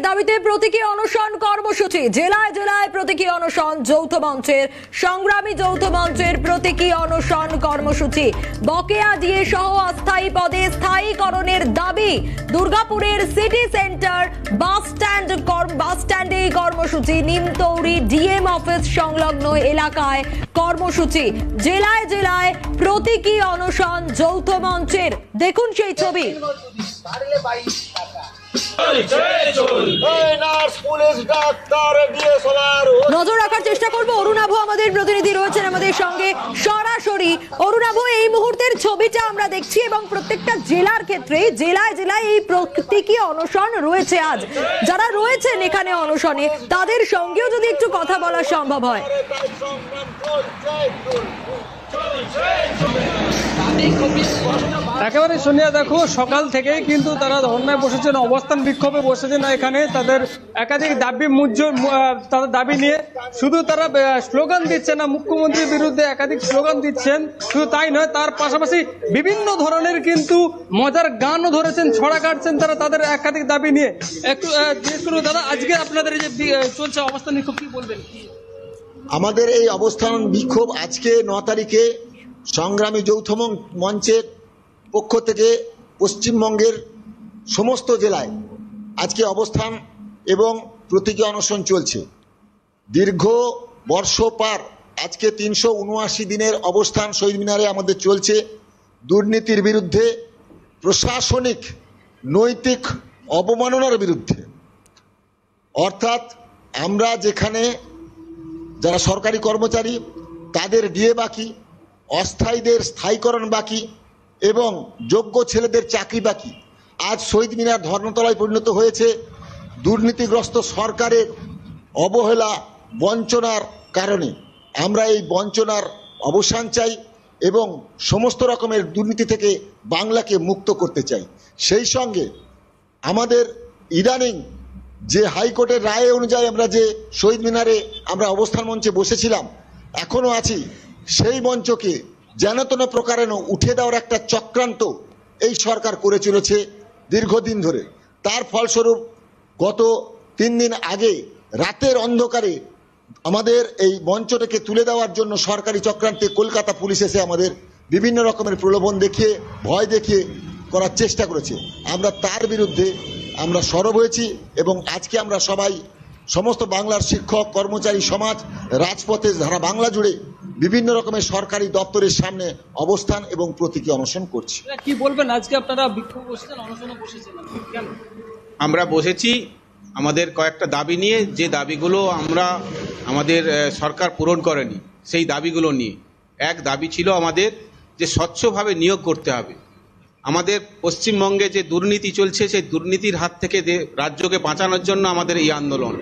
দাবিতে প্রতীকী অনশন কর্মসূচি। জেলায় জেলায় প্রতীকী অনশন। যৌথ মঞ্চের সংগ্রামী যৌথ মঞ্চের প্রতীকী অনশন কর্মসূচি। বকেয়া ডিএ সহ অস্থায়ী পদে স্থায়ীকরণের দাবি। দুর্গাপুরের সিটি সেন্টার বাস স্ট্যান্ডে এই কর্মসূচি। নিমতৌরি ডিএম অফিস সংলগ্ন এলাকায় কর্মসূচি। জেলায় জেলায় প্রতীকী অনশন যৌথ মঞ্চের। দেখুন সেই ছবি। নজর রাখার চেষ্টা করবো। অরুণাভ আমাদের প্রতিনিধি রয়েছেন আমাদের সঙ্গে সরাসরি। অরুণাভ, এই মুহূর্তের ছবিটা আমরা দেখছি এবং প্রত্যেকটা জেলার ক্ষেত্রে জেলায় জেলায় এই প্রতীকী অনশন রয়েছে। আজ যারা রয়েছেন এখানে অনশনে তাদের সঙ্গেও যদি একটু কথা বলা সম্ভব হয়। একেবারে সোনিয়া, দেখো সকাল থেকেই কিন্তু তারা ধর্নায় বসেছেন, অবস্থান বিক্ষোভে বসেছেন। এখানে তাদের একাধিক তাদের দাবি নিয়ে শুধু তারা স্লোগান দিচ্ছেন না, মুখ্যমন্ত্রীর বিরুদ্ধে একাধিক স্লোগান দিচ্ছেন। শুধু তাই নয়, তার পাশাপাশি বিভিন্ন ধরনের কিন্তু মজার গানও ধরেছেন, ছড়া কাটছেন তারা তাদের একাধিক দাবি নিয়ে। একটু জিজ্ঞেস করবো দাদা, আজকে আপনাদের এই যে চলছে অবস্থান বিক্ষোভ, কি বলবেন? আমাদের এই অবস্থান বিক্ষোভ আজকে 9 তারিখে সংগ্রামী যৌথ মঞ্চের পক্ষ থেকে পশ্চিমবঙ্গের সমস্ত জেলায় আজকে অবস্থান এবং প্রতীকী অনশন চলছে। দীর্ঘ বর্ষ পার আজকে 379 দিনের অবস্থান শহীদ মিনারে আমাদের চলছে। দুর্নীতির বিরুদ্ধে, প্রশাসনিক নৈতিক অবমাননার বিরুদ্ধে। অর্থাৎ আমরা যেখানে যারা সরকারি কর্মচারী তাদের ডিএ বাকি, অস্থায়ীদের স্থায়ীকরণ বাকি এবং যোগ্য ছেলেদের চাকরি বাকি, আজ শহীদ মিনার ধর্মতলায় পরিণত হয়েছে। দুর্নীতিগ্রস্ত সরকারের অবহেলা, বঞ্চনার কারণে আমরা এই বঞ্চনার অবসান চাই এবং সমস্ত রকমের দুর্নীতি থেকে বাংলাকে মুক্ত করতে চাই। সেই সঙ্গে আমাদের ইদানিং যে হাইকোর্টের রায় অনুযায়ী আমরা যে শহীদ মিনারে আমরা অবস্থান মঞ্চে বসেছিলাম, এখনো আছি, সেই মঞ্চকে যেন তেন প্রকারে উঠে দেওয়ার একটা চক্রান্ত এই সরকার করে চলেছে দীর্ঘদিন ধরে। তার ফলস্বরূপ গত 3 দিন আগে রাতের অন্ধকারে আমাদের এই মঞ্চটাকে তুলে দেওয়ার জন্য সরকারি চক্রান্তে কলকাতা পুলিশ এসে আমাদের বিভিন্ন রকমের প্রলোভন দেখিয়ে, ভয় দেখিয়ে করার চেষ্টা করেছে। আমরা তার বিরুদ্ধে আমরা সরব হয়েছি এবং আজকে আমরা সবাই সমস্ত বাংলার শিক্ষক কর্মচারী সমাজ রাজপথে সারা বাংলা জুড়ে বিভিন্ন রকমের সরকারি দপ্তরের সামনে অবস্থান এবং প্রতীকী অনশন করছি। কি বলবেন, আজকে আপনারা বিক্ষোভ বসেছেন, অনশনে বসেছেন? আমরা বসেছি আমাদের কয়েকটা দাবি নিয়ে, যে দাবিগুলো আমাদের সরকার পূরণ করেনি সেই দাবিগুলো নিয়ে। এক দাবি ছিল আমাদের যে স্বচ্ছভাবে নিয়োগ করতে হবে। আমাদের পশ্চিমবঙ্গে যে দুর্নীতি চলছে সেই দুর্নীতির হাত থেকে রাজ্যকে বাঁচানোর জন্য আমাদের এই আন্দোলন।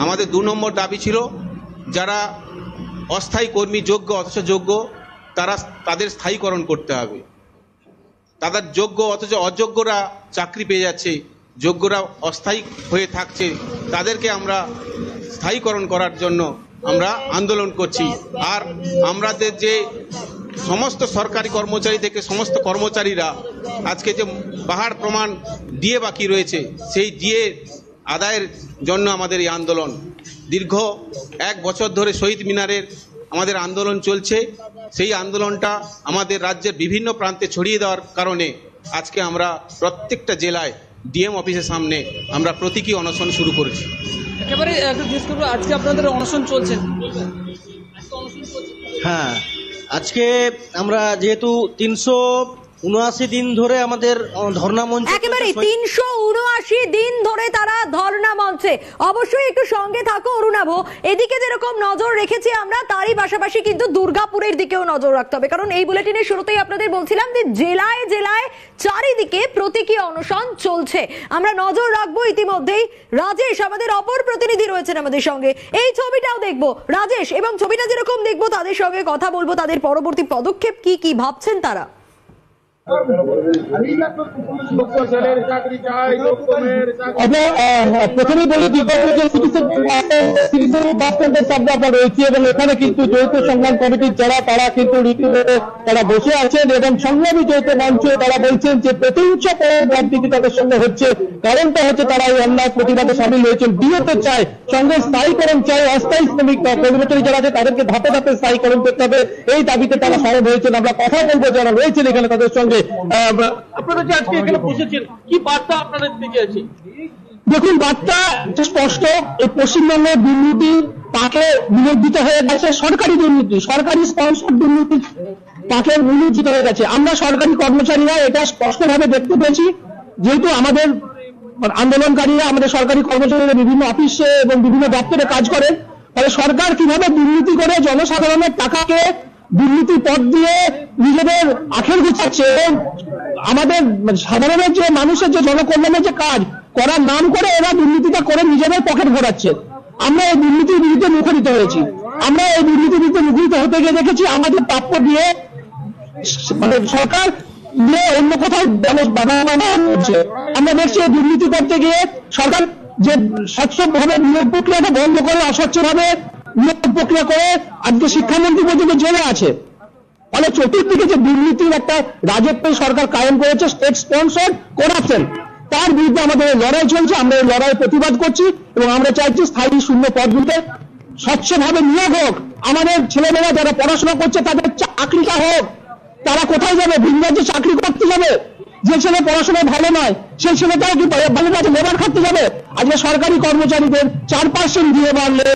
আমাদের 2 নম্বর দাবি ছিল যারা অস্থায়ী কর্মী, যোগ্য অথচ যোগ্য, তাদের স্থায়ীকরণ করতে হবে। তাদের যোগ্য অথচ অযোগ্যরা চাকরি পেয়ে যাচ্ছে, যোগ্যরা অস্থায়ী হয়ে থাকছে, তাদেরকে আমরা স্থায়ীকরণ করার জন্য আমরা আন্দোলন করছি। আর আমাদের যে সমস্ত সরকারি কর্মচারী থেকে সমস্ত কর্মচারীরা আজকে যে পাহাড় প্রমাণ ডিএ বাকি রয়েছে, সেই ডিএ আদায়ের জন্য আমাদের এই আন্দোলন। দীর্ঘ 1 বছর ধরে শহীদ মিনারের আমাদের আন্দোলন চলছে। সেই আন্দোলনটা আমাদের রাজ্যের বিভিন্ন প্রান্তে ছড়িয়ে দেওয়ার কারণে আজকে আমরা প্রত্যেকটা জেলায় ডিএম অফিসের সামনে আমরা প্রতীকী অনশন শুরু করেছি। একেবারে জিজ্ঞেস করবো, আজকে আপনাদের অনশন চলছে? হ্যাঁ, আজকে আমরা যেহেতু 379 দিন ধরে আমাদের ধর্ণা মঞ্চে, একেবারে 379 দিন ধরে তারা ধর্ণা মঞ্চে। অবশ্যই একটু সঙ্গে থাকো অরুণাভ। এদিকে যেরকম নজর রেখেছি আমরা, তারই পাশাপাশি কিন্তু দুর্গাপুরের দিকেও নজর রাখতে হবে, কারণ এই বুলেটিনের শুরুতেই আপনাদের বলছিলাম যে জেলায় জেলায় চারিদিকে প্রতীকী অনশন চলছে। আমরা নজর রাখবো। ইতিমধ্যেই রাজেশ আমাদের অপর প্রতিনিধি রয়েছেন আমাদের সঙ্গে, এই ছবিটাও দেখবো রাজেশ, এবং ছবিটা যেরকম দেখবো তাদের সঙ্গে কথা বলবো, তাদের পরবর্তী পদক্ষেপ কি ভাবছেন তারা। প্রথমেই বলি বাস স্ট্যান্ডের সামনে আমরা রয়েছি এবং এখানে কিন্তু যৌথ সংগ্রাম কমিটির যারা তারা কিন্তু রীতিমতো তারা বসে আছেন এবং সংগ্রামী যৌথ মঞ্চে তারা বলছেন যে প্রতিহিংস রাজনীতি তাদের সঙ্গে হচ্ছে। কারণটা হচ্ছে তারা এই অন্যায় প্রতিবাদে সামিল হয়েছেন, বিরত চায়, সঙ্গে স্থায়ীকরণ চায়, অস্থায়ী শ্রমিক কর্মচারী যারা আছে তাদেরকে ধাপে ধাপে স্থায়ীকরণ করতে হবে, এই দাবিতে তারা সরব হয়েছেন। আমরা কথা বলবো যারা রয়েছেন এখানে তাদের সঙ্গে। আপনারা যে আজকে এখানে বসেছেন, কি বার্তা আপনাদের দিকে আছে? দেখুন, বার্তা স্পষ্ট। এই পশ্চিমবঙ্গে দুর্নীতি তাকে নিমজ্জিত হয়ে গেছে, সরকারি দুর্নীতি, সরকারি স্পন্সর দুর্নীতি তাকে নিমজ্জিত হয়ে গেছে। আমরা সরকারি কর্মচারীরা এটা স্পষ্টভাবে দেখতে পেয়েছি, যেহেতু আমাদের আন্দোলনকারীরা আমাদের সরকারি কর্মচারীরা বিভিন্ন অফিসে এবং বিভিন্ন দপ্তরে কাজ করেন, ফলে সরকার কিভাবে দুর্নীতি করে জনসাধারণের টাকাকে দুর্নীতি পথ দিয়ে নিজেদের আখের গুছাচ্ছে এবং আমাদের সাধারণের যে মানুষের যে জনকল্যাণের যে কাজ করার নাম করে এরা দুর্নীতিটা করে নিজেদের পকেট ভরাচ্ছে। আমরা এই দুর্নীতির বিরুদ্ধে মুখরিত হয়েছি। আমরা এই দুর্নীতির বিরুদ্ধে মুখরিত হতে গিয়ে দেখেছি আমাদের প্রাপ্য দিয়ে সরকার অন্য কোথাও বাধা হচ্ছে। আমরা দেখছি দুর্নীতি করতে গিয়ে সরকার যে স্বচ্ছভাবে নিয়োগ প্রক্রিয়াটা বন্ধ করে অস্বচ্ছভাবে নিয়োগ প্রক্রিয়া করে আজকে শিক্ষামন্ত্রী পর্যন্ত জেলে আছে। ফলে চতুর্দিকে যে দুর্নীতির একটা রাজত্ব সরকার কায়েম করেছে, স্টেট স্পন্সর করাপশন, তার বিরুদ্ধে আমাদের লড়াই চলছে। আমরা এই লড়াই প্রতিবাদ করছি এবং আমরা চাইছি স্থায়ী শূন্য পদগুলিতে স্বচ্ছভাবে নিয়োগ হোক। আমাদের ছেলেমেয়েরা যারা পড়াশোনা করছে তাদের চাকরিটা হোক। তারা কোথায় যাবে? ভিন রাজ্যে চাকরি করতে যাবে? যে ছেলে পড়াশোনায় ভালো নয় সেই ছেলেটাও কি ভালো কাজে লেবার খাটতে যাবে? আজকে সরকারি কর্মচারীদের 4% দিয়ে বাড়লে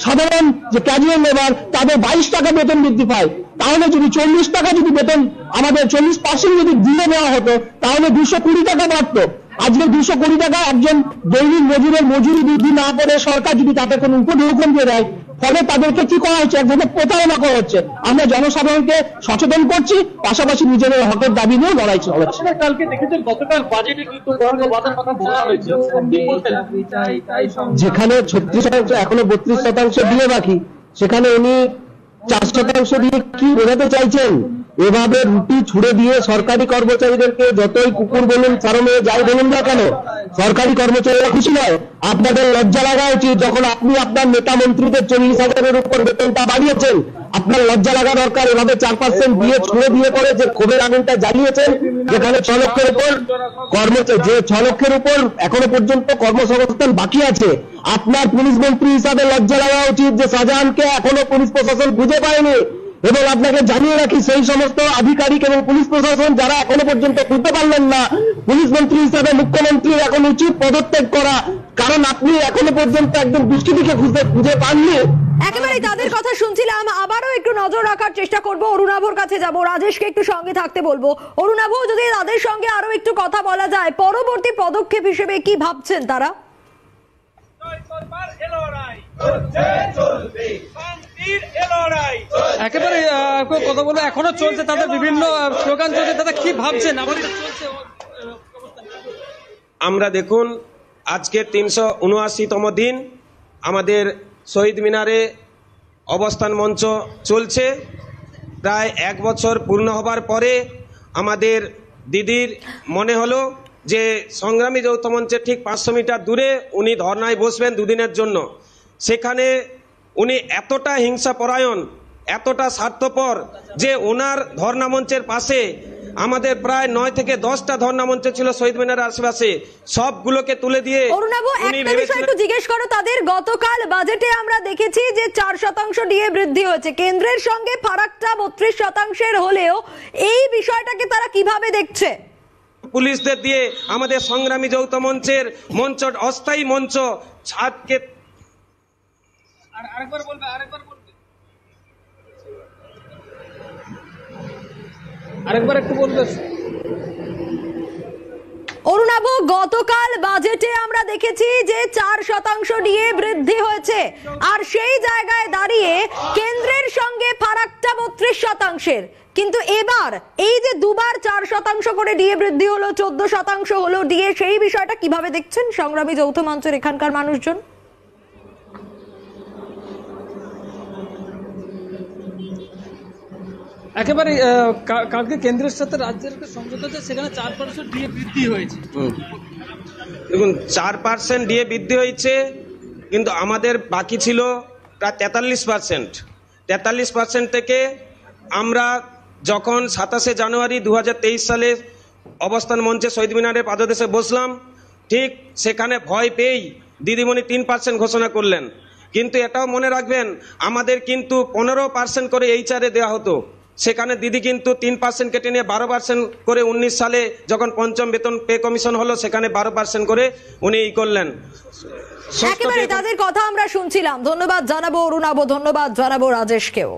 সাধারণ যে ক্যাজুয়াল লেবার তাদের 22 টাকা বেতন বৃদ্ধি পায়। তাহলে যদি 40 টাকা যদি বেতন আমাদের 40% যদি দিয়ে দেওয়া হতো তাহলে 220 টাকা বাড়তো। আজকে 220 টাকা একজন দৈনিক মজুরের মজুরি বৃদ্ধি না করে সরকার যদি তাতে কোনো উপঢৌকন দিয়ে দেয়, ফলে তাদেরকে কি করা হচ্ছে? এক ধরনের প্রতারণা করা হচ্ছে। আমরা জনসাধারণকে সচেতন করছি, পাশাপাশি নিজেদের হকের দাবি নিয়ে লড়াই চালাচ্ছি। কালকে দেখেছেন গতকাল বাজেটে কিন্তু বাধার কথা বলা হয়েছে, যেখানে 36% এখনো 32% দিয়ে বাকি, সেখানে উনি 4% দিয়ে কি বোঝাতে চাইছেন? এভাবে রুটি ছুড়ে দিয়ে সরকারি কর্মচারীদেরকে যতই কুকুর বলুন চারণে যাই বলুন না কেন, সরকারি কর্মচারীরা খুশি নয়। আপনাদের লজ্জা লাগা উচিত। যখন আপনি আপনার নেতা মন্ত্রীদের 40,000-এর উপর বেতনটা বাড়িয়েছেন, আপনার লজ্জা লাগা দরকার। এভাবে 4% দিয়ে ছুড়ে দিয়ে করে যে ক্ষোভের আগুনটা জ্বালিয়েছেন, যেখানে 6 লক্ষের উপর যে 6 লক্ষের উপর এখনো পর্যন্ত কর্মসংস্থান বাকি আছে। আপনার পুলিশ মন্ত্রী হিসাবে লজ্জা লাগা উচিত যে শাহজাহানকে এখনো পুলিশ প্রশাসন খুঁজে পায়নি। এবং আপনাকে জানিয়ে রাখি, সেই সমস্ত আধিকারিক এবং পুলিশ প্রশাসন যারা এখনো পর্যন্ত খুঁজতে পারলেন না, পুলিশ মন্ত্রী হিসাবে মুখ্যমন্ত্রীর এখন উচিত পদত্যাগ করা, কারণ আপনি এখনো পর্যন্ত একজন দুষ্কৃতীকে খুঁজে পাননি। একেবারে তাদের কথা শুনছিলাম। আবারও একটু নজর রাখার চেষ্টা করব, অরুণাভর কাছে যাব, রাজেশকে একটু সঙ্গে থাকতে বলবো। অরুণাভ, যদি তাদের সঙ্গে আরো একটু কথা বলা যায়, পরবর্তী পদক্ষেপ হিসেবে কি ভাবছেন তারা? একেবারে কথা বলে এখনো চলছে, তাদের বিভিন্ন স্লোগান চলছে, তারা কি ভাবছেন? আমরা দেখুন, আজকে 379তম দিন আমাদের শহীদ মিনারে অবস্থান মঞ্চ চলছে। প্রায় 1 বছর পূর্ণ হবার পরে আমাদের দিদির মনে হলো যে সংগ্রামী যৌথ মঞ্চের ঠিক 500 মিটার দূরে উনি ধর্নায় বসবেন 2 দিনের জন্য। সেখানে উনি এতটা হিংসাপরায়ণ, এতটা স্বার্থপর যে ওনার ধর্না মঞ্চের পাশে আমাদের প্রায় 9 থেকে 10টা ধর্না মঞ্চ ছিল শহীদ মিনারের আশেপাশে, সবগুলোকে তুলে দিয়ে একটা বিষয় একটু জিজ্ঞেস করো তাদের। গতকাল বাজেটে আমরা দেখেছি যে 4% ডিএ বৃদ্ধি হয়েছে, কেন্দ্রের সঙ্গে ফারাকটা 32%-এর হলেও এই বিষয়টাকে তারা কিভাবে দেখছে? পুলিশদের দিয়ে আমাদের সংগ্রামী যৌথ মঞ্চের মঞ্চ, অস্থায়ী মঞ্চ ছাদকে আরেকবার একটু বলবে। অরুণাভ, গতকাল বাজেটে আমরা দেখেছি যে 4% ডিএ বৃদ্ধি হয়েছে, আর সেই জায়গায় দাঁড়িয়ে কেন্দ্রের সঙ্গে ফারাকটা 32%-এর। কিন্তু এবার এই যে দুবার 4% করে ডিএ বৃদ্ধি হলো, 14% হলো ডিএ, সেই বিষয়টা কিভাবে দেখছেন সংগ্রামী যৌথ মঞ্চের এখানকার মানুষজন? একেবারে কালকে কেন্দ্রের সাথে রাজ্যের একটা সমঝোতা আছে, সেখানে 4% ডিএ বৃদ্ধি হয়েছে। দেখুন 4% ডিএ বৃদ্ধি হয়েছে, কিন্তু আমাদের বাকি ছিল প্রায় 43%। থেকে আমরা যখন 27শে জানুয়ারি 2023 সালে অবস্থান মঞ্চে শহীদ মিনারের পাদদেশে বসলাম, ঠিক সেখানে ভয় পেয়েই দিদিমণি 3% ঘোষণা করলেন। কিন্তু এটাও মনে রাখবেন, আমাদের কিন্তু 15% করে এইচআরে দেওয়া হতো, সেখানে দিদি কিন্তু 3% কেটে নিয়ে 12% করে 19 সালে যখন পঞ্চম বেতন পে কমিশন হলো, সেখানে 12% করে উনি করলেন। একেবারে তাদের কথা আমরা শুনছিলাম। ধন্যবাদ জানাবো অরুণাব, ধন্যবাদ জানাবো রাজেশকেও।